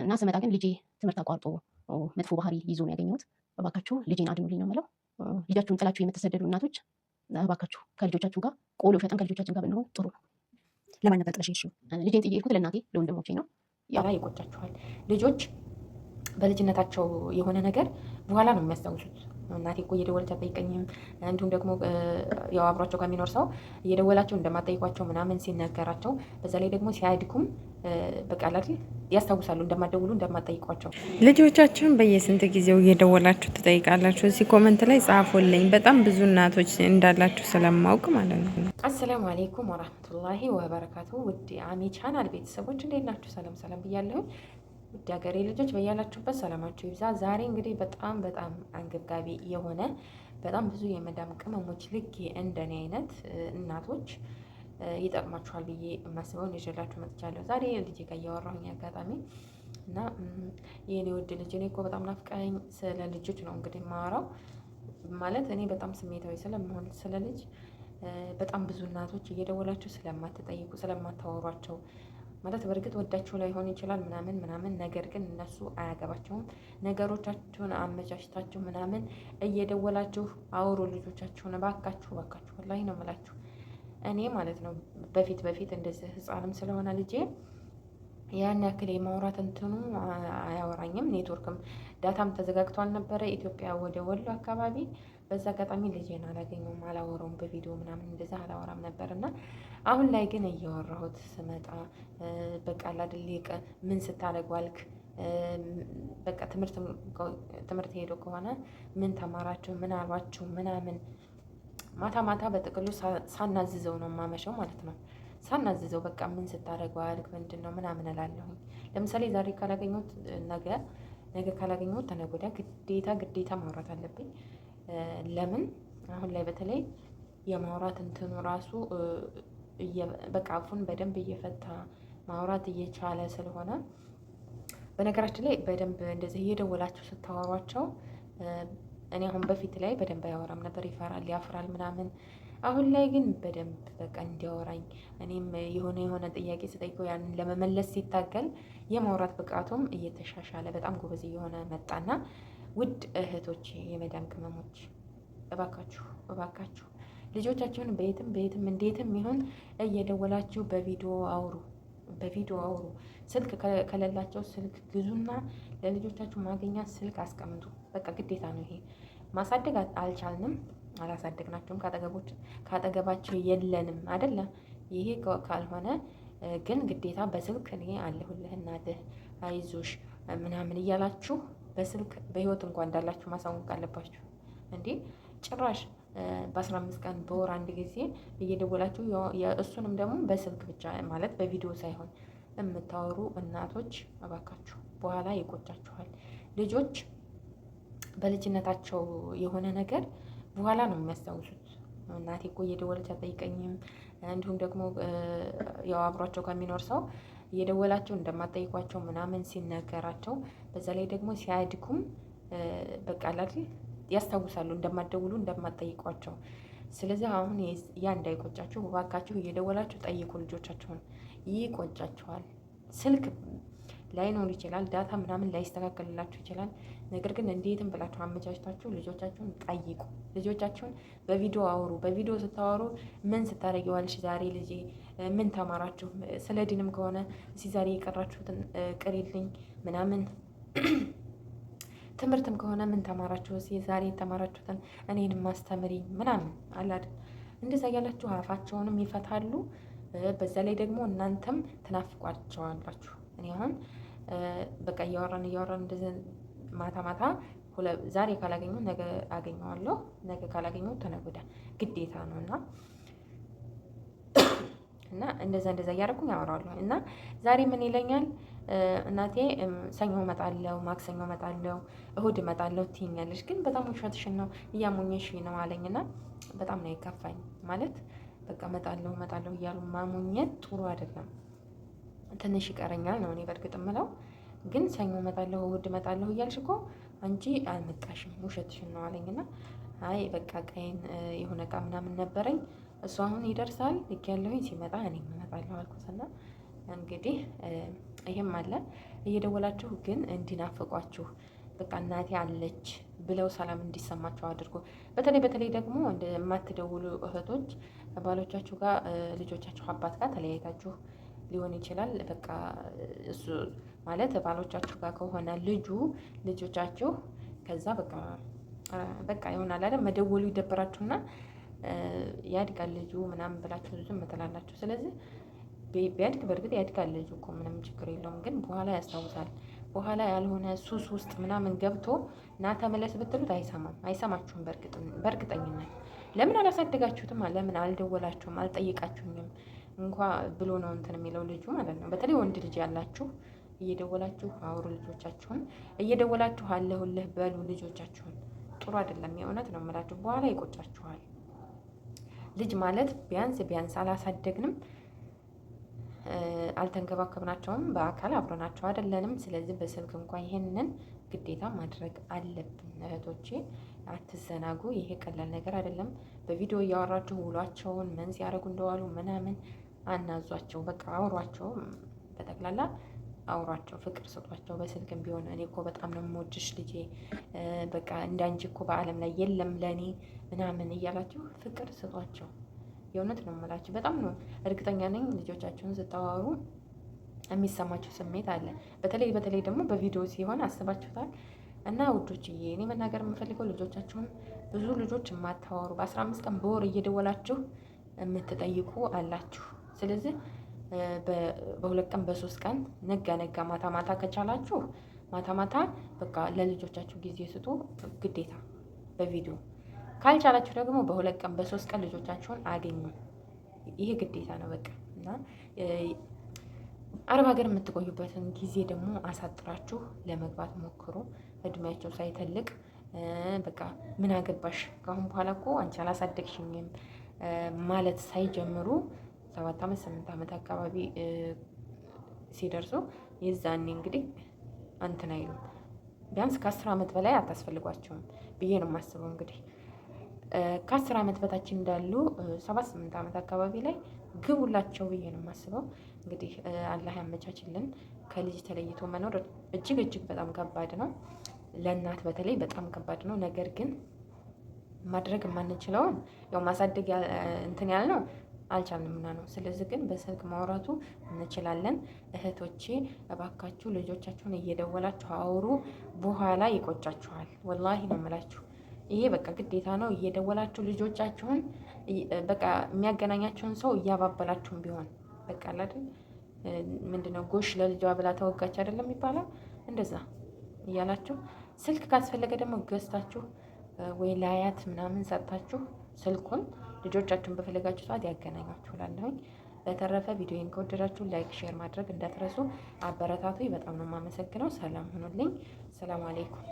እና ስመጣ ግን ልጄ ትምህርት አቋርጦ መጥፎ ባህሪ ይዞ ነው ያገኘሁት። እባካችሁ ልጄን አድኑልኝ ነው የምለው። ልጃችሁን ጥላችሁ የምትሰደዱ እናቶች እባካችሁ ከልጆቻችሁ ጋር ቆሎ ሸጠን ከልጆቻችን ጋር ብንሆን ጥሩ ነው። ለማን ነበር ጥለሽ ሄድሽው? ልጄን ጥዬ የሄድኩት ለእናቴ ለወንድሞቼ ነው። ያላ ይቆጫችኋል። ልጆች በልጅነታቸው የሆነ ነገር በኋላ ነው የሚያስታውሱት። እናቴ እኮ እየደወለች አትጠይቀኝም፣ እንዲሁም ደግሞ ያው አብሯቸው ጋር የሚኖር ሰው እየደወላቸው እንደማጠይቋቸው ምናምን ሲነገራቸው፣ በዛ ላይ ደግሞ ሲያድጉም በቃላት ያስታውሳሉ እንደማደውሉ እንደማጠይቋቸው። ልጆቻችሁን በየስንት ጊዜው እየደወላችሁ ትጠይቃላችሁ? እዚህ ኮመንት ላይ ጻፉልኝ። በጣም ብዙ እናቶች እንዳላችሁ ስለማውቅ ማለት ነው። አሰላሙ አሌይኩም ወራህመቱላሂ ወበረካቱ። ውድ አሚ ቻናል ቤተሰቦች እንዴት ናችሁ? ሰላም ሰላም ብያለሁ። ውድ ሀገሬ ልጆች በያላችሁበት ሰላማችሁ ይብዛ። ዛሬ እንግዲህ በጣም አንገብጋቢ የሆነ በጣም ብዙ የመዳም ቅመሞች ልክ እንደኔ አይነት እናቶች ይጠቅማችኋል ብዬ የማስበውን ይዤላችሁ መጥቻለሁ። ዛሬ ልጄ ጋር እያወራሁኝ አጋጣሚ እና የኔ ውድ ልጅ እኔ እኮ በጣም ናፍቀኝ። ስለ ልጆች ነው እንግዲህ የማወራው። ማለት እኔ በጣም ስሜታዊ ስለምሆን ስለ ልጅ በጣም ብዙ እናቶች እየደወላችሁ ስለማትጠይቁ ስለማታወሯቸው ማለት በእርግጥ ወዳችሁ ላይሆን ይችላል ምናምን፣ ነገር ግን እነሱ አያገባቸውም። ነገሮቻችሁን አመቻችታችሁ ምናምን እየደወላችሁ አውሩ ልጆቻችሁን። እባካችሁ ወላሂ ነው የምላችሁ። እኔ ማለት ነው በፊት እንደዚህ ህፃንም ስለሆነ ልጄ ያን ያክል የማውራት እንትኑ አያወራኝም። ኔትወርክም ዳታም ተዘጋግቶ አልነበረ ኢትዮጵያ ወደ ወሎ አካባቢ። በዛ አጋጣሚ ልጄን አላገኘውም፣ አላወራውም በቪዲዮ ምናምን እንደዛ አላወራም ነበር። እና አሁን ላይ ግን እያወራሁት ስመጣ በቃ ላድልቅ ምን ስታደርግ ዋልክ፣ በቃ ትምህርት ሄዶ ከሆነ ምን ተማራችሁ፣ ምን አሏችሁ ምናምን ማታ በጥቅሉ ሳናዝዘው ነው ማመሸው ማለት ነው። ሳናዝዘው በቃ ምን ስታደርግ ዋልክ ምንድን ነው ምናምን እላለሁኝ። ለምሳሌ ዛሬ ካላገኘሁት ነገ ካላገኘሁት ተነገ ወዲያ ግዴታ ማውራት አለብኝ። ለምን አሁን ላይ በተለይ የማውራት እንትኑ ራሱ በቃ አፉን በደንብ እየፈታ ማውራት እየቻለ ስለሆነ፣ በነገራችን ላይ በደንብ እንደዚህ እየደወላችሁ ስታወሯቸው እኔ አሁን በፊት ላይ በደንብ አያወራም ነበር፣ ይፈራል፣ ያፍራል ምናምን። አሁን ላይ ግን በደንብ በቃ እንዲያወራኝ እኔም የሆነ ጥያቄ ስጠይቀው ያንን ለመመለስ ሲታገል የማውራት ብቃቱም እየተሻሻለ በጣም ጎበዝ እየሆነ መጣና፣ ውድ እህቶች የመዳም ቅመሞች እባካችሁ ልጆቻችሁን በየትም እንዴትም ይሁን እየደወላችሁ በቪዲዮ አውሩ። ስልክ ከሌላቸው ስልክ ግዙና ለልጆቻችሁ ማግኛ ስልክ አስቀምጡ። በቃ ግዴታ ነው ይሄ። ማሳደግ አልቻልንም፣ አላሳደግናቸውም፣ ካጠገባቸው የለንም አይደለ? ይሄ ካልሆነ ግን ግዴታ በስልክ እኔ አለሁልህ እናትህ አይዞሽ ምናምን እያላችሁ በስልክ በህይወት እንኳን እንዳላችሁ ማሳወቅ አለባችሁ። እንዴ ጭራሽ በ15 ቀን በወር አንድ ጊዜ እየደወላችሁ እሱንም ደግሞ በስልክ ብቻ ማለት በቪዲዮ ሳይሆን የምታወሩ እናቶች እባካችሁ በኋላ ይቆጫችኋል። ልጆች በልጅነታቸው የሆነ ነገር በኋላ ነው የሚያስታውሱት። እናቴ እኮ እየደወለች አትጠይቀኝም፣ እንዲሁም ደግሞ ያው አብሯቸው ከሚኖር ሰው እየደወላቸው እንደማጠይቋቸው ምናምን ሲነገራቸው፣ በዛ ላይ ደግሞ ሲያድጉም በቃ ያስታውሳሉ እንደማደውሉ እንደማጠይቋቸው። ስለዚህ አሁን ያ እንዳይቆጫችሁ እባካችሁ እየደወላችሁ ጠይቁ ልጆቻችሁን። ይቆጫችኋል። ስልክ ላይኖር ይችላል፣ ዳታ ምናምን ላይስተካከልላችሁ ይችላል። ነገር ግን እንዴትም ብላችሁ አመቻችታችሁ ልጆቻችሁን ጠይቁ። ልጆቻችሁን በቪዲዮ አውሩ። በቪዲዮ ስታወሩ ምን ስታደርጊ ዋልሽ ዛሬ ልጄ፣ ምን ተማራችሁ፣ ስለ ዲንም ከሆነ እዚህ ዛሬ የቀራችሁትን ቅሪልኝ ምናምን፣ ትምህርትም ከሆነ ምን ተማራችሁ እዚህ ዛሬ የተማራችሁትን እኔንም ማስተምሪ ምናምን አላድ። እንደዛ ያላችሁ አፋቸውንም ይፈታሉ። በዛ ላይ ደግሞ እናንተም ትናፍቋቸዋላችሁ። እኔ አሁን በቃ እያወራን እንደዚህ ማታ ዛሬ ካላገኘሁ ነገ አገኘዋለሁ፣ ነገ ካላገኘሁ ተነገ ወዲያ ግዴታ ነው እና እንደዛ እያደረኩኝ አወራዋለሁ። እና ዛሬ ምን ይለኛል እናቴ ሰኞ እመጣለሁ፣ ማክሰኞ እመጣለሁ፣ እሁድ እመጣለሁ ትይኛለሽ፣ ግን በጣም ውሸትሽን ነው እያሞኘሽ ነው አለኝና በጣም ነው የከፋኝ። ማለት በቃ እመጣለሁ እያሉ ማሞኘት ጥሩ አይደለም። ትንሽ ይቀረኛል ነው እኔ በእርግጥ እምለው። ግን ሰኞ እመጣለሁ እሁድ እመጣለሁ እያልሽ እኮ አንቺ አልመጣሽም፣ ውሸትሽን ነው አለኝና አይ በቃ ቀይን የሆነ እቃ ምናምን ነበረኝ እሱ አሁን ይደርሳል ልክ ያለሁኝ ሲመጣ እኔም እመጣለሁ አልኩትና እንግዲህ ይሄም አለ። እየደወላችሁ ግን እንዲናፍቋችሁ በቃ እናቴ አለች ብለው ሰላም እንዲሰማቸው አድርጎ። በተለይ ደግሞ የማትደውሉ እህቶች ባሎቻችሁ ጋር ልጆቻችሁ አባት ጋር ተለያይታችሁ ሊሆን ይችላል። በቃ እሱ ማለት ባሎቻችሁ ጋር ከሆነ ልጆቻችሁ ከዛ በቃ ይሆናል አይደል መደወሉ ይደበራችሁና ያድጋል ልጁ ምናምን ብላችሁ ዝም ትላላችሁ። ስለዚህ ቢያድግ በእርግጥ ያድጋል ልጁ እኮ ምንም ችግር የለውም። ግን በኋላ ያስታውሳል። በኋላ ያልሆነ ሱስ ውስጥ ምናምን ገብቶ ና ተመለስ ብትሉት አይሰማችሁም። በእርግጠኝነት ለምን አላሳደጋችሁትም? ለምን አልደወላችሁም? አልጠይቃችሁኝም እንኳ ብሎ ነው እንትን የሚለው ልጁ ማለት ነው። በተለይ ወንድ ልጅ ያላችሁ እየደወላችሁ አውሩ ልጆቻችሁን። እየደወላችሁ አለሁልህ በሉ ልጆቻችሁን። ጥሩ አይደለም። የእውነት ነው የምላችሁ። በኋላ ይቆጫችኋል። ልጅ ማለት ቢያንስ አላሳደግንም፣ አልተንከባከብናቸውም፣ በአካል አብረናቸው አይደለንም። ስለዚህ በስልክ እንኳን ይሄንን ግዴታ ማድረግ አለብን። እህቶቼ አትዘናጉ። ይሄ ቀላል ነገር አይደለም። በቪዲዮ እያወራችሁ ውሏቸውን ምን ሲያደርጉ እንደዋሉ ምናምን አናዟቸው። በቃ አውሯቸው፣ በጠቅላላ አውሯቸው፣ ፍቅር ስጧቸው። በስልክም ቢሆን እኔ እኮ በጣም ነው የምወድሽ ልጄ፣ በቃ እንዳንቺ እኮ በዓለም ላይ የለም ለእኔ ምናምን እያላችሁ ፍቅር ስጧቸው። የእውነት ነው የምላችሁ። በጣም ነው እርግጠኛ ነኝ ልጆቻችሁን ስታዋሩ የሚሰማችሁ ስሜት አለ። በተለይ ደግሞ በቪዲዮ ሲሆን አስባችሁታል። እና ውዶችዬ እኔ መናገር የምፈልገው ልጆቻችሁን ብዙ ልጆች የማታዋሩ በ15 ቀን በወር እየደወላችሁ የምትጠይቁ አላችሁ። ስለዚህ በ2 ቀን በ3 ቀን ነጋ ማታ ከቻላችሁ ማታ በቃ ለልጆቻችሁ ጊዜ ስጡ ግዴታ በቪዲዮ። ካልቻላችሁ ደግሞ በ2 ቀን በ3 ቀን ልጆቻችሁን አገኙ። ይሄ ግዴታ ነው በቃ። እና አረብ ሀገር የምትቆዩበትን ጊዜ ደግሞ አሳጥራችሁ ለመግባት ሞክሩ። እድሜያቸው ሳይተልቅ በቃ ምን አገባሽ ከአሁን በኋላ እኮ አንቺ አላሳደግሽኝም ማለት ሳይጀምሩ 7 ዓመት 8 ዓመት አካባቢ ሲደርሱ የዛኔ እንግዲህ እንትን አይሉም። ቢያንስ ከ10 ዓመት በላይ አታስፈልጓቸውም ብዬ ነው የማስበው። እንግዲህ ከ10 ዓመት በታች እንዳሉ 7 8 ዓመት አካባቢ ላይ ግቡላቸው ብዬ ነው የማስበው። እንግዲህ አላህ ያመቻችልን። ከልጅ ተለይቶ መኖር እጅግ በጣም ከባድ ነው። ለእናት በተለይ በጣም ከባድ ነው። ነገር ግን ማድረግ የማንችለውን ያው ማሳደግ እንትን ያልነው አልቻልንምና ነው። ስለዚህ ግን በስልክ ማውራቱ እንችላለን። እህቶቼ እባካችሁ ልጆቻችሁን እየደወላችሁ አውሩ። በኋላ ይቆጫችኋል። ወላሂ ነው የምላችሁ። ይሄ በቃ ግዴታ ነው። እየደወላችሁ ልጆቻችሁን በቃ የሚያገናኛቸውን ሰው እያባበላችሁም ቢሆን በቃ አይደል ምንድነው ጎሽ ለልጇ ብላ ተወጋች አይደለም የሚባለው፣ እንደዛ እያላችሁ ስልክ ካስፈለገ ደግሞ ገዝታችሁ ወይ ለአያት ምናምን ሰጥታችሁ ስልኩን ልጆቻችሁን በፈለጋችሁ ሰዓት ያገናኛችሁላለሁኝ። በተረፈ ቪዲዮን ከወደዳችሁ ላይክ፣ ሼር ማድረግ እንዳትረሱ። አበረታቱ። በጣም ነው የማመሰግነው። ሰላም ሁኑልኝ። ሰላም አለይኩም።